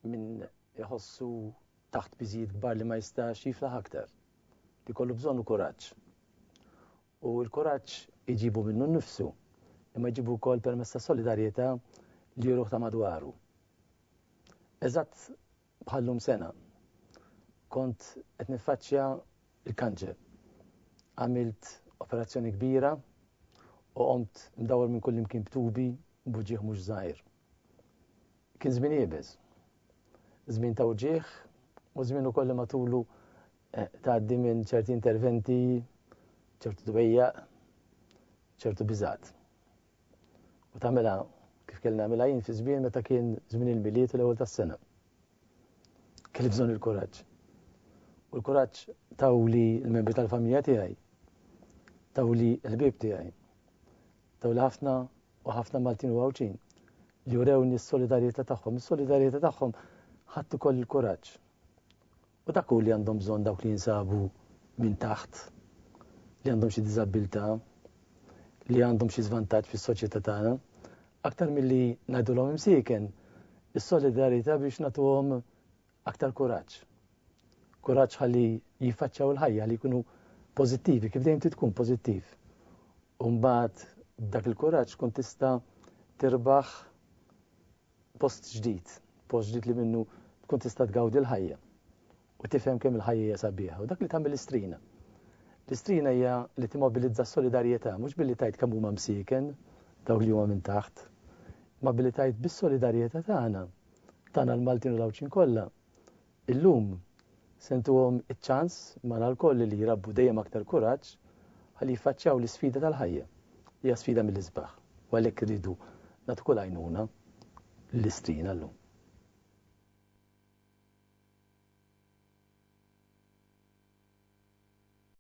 min iħossu taħt biżijiet kbar li ma jistax jiflaħ aktar. Li kollu bżonnu kuraġġ. U l-kuraġġ iġibu minnu nnifsu, imma jġibu wkoll permezz ta' solidarjetà li jruh ta' madwaru. Eżatt bħallum sena kont qed niffaċċja l-kanċer. Għamilt operazzjoni kbira u qomt mdawwar minn kull imkien btubi b'uġigħ mhux żgħir. Kien żmien jiebeż. Żmien ta' uġigħ u żmien ukoll li matulu tgħaddi minn ċerti interventi, ċertu dwejjaq, ċertu biżgħat. U tagħmilha kif kellna nagħmilha jien fi żmien meta kien żmien il-miliet u l-ewwel tas-sena. Kelli bżonn il-kuraġġ. U l-kuraġġ tawli l-membri tal-familja tiegħi, tawli l-ħbieb tiegħi, tawli ħafna u ħafna Maltin u Għawċin li jurewni s-solidarjetà tagħhom. Is-solidarjetà tagħhom ħadd ukoll il-kuraġġ. U dak hu li għandhom bżonn dawk li jinsabu minn taħt, li għandhom xi diżabilità, li għandhom xi żvantaġġ fis-soċjetà tagħna, aktar milli ngħidulhom imsieken, is-solidarjetà biex nagħtuhom aktar kuraġġ. Kuraġġ ħalli jiffaċċjaw il-ħajja li jkunu pożittivi, kif dejjem tkun pożittiv. U mbagħad dak il-kuraġġ tkun tista' tirbaħ post ġdid li minnu tkun tista' tgawdi l-ħajja u tifhem kemm il-ħajja hija sabiħa. U dak li tagħmel l-istrina. L-istrina hija li timmobilizza s-solidarjetà, mhux billi tgħid kemm huma msieken dawk li huma minn taħt, ma billi tgħid bis-solidarjetà tagħna l-Maltin u l-Għawċin kollha. Illum sentuhom iċ-ċans mal-alkoll li jirabbu dejjem aktar kuraġġ ħalli jiffaċċjaw l-isfida tal-ħajja. Hija sfida mill-isbaħ. U għalhekk iridu nagħtu kull għajnuna l-istrina llum.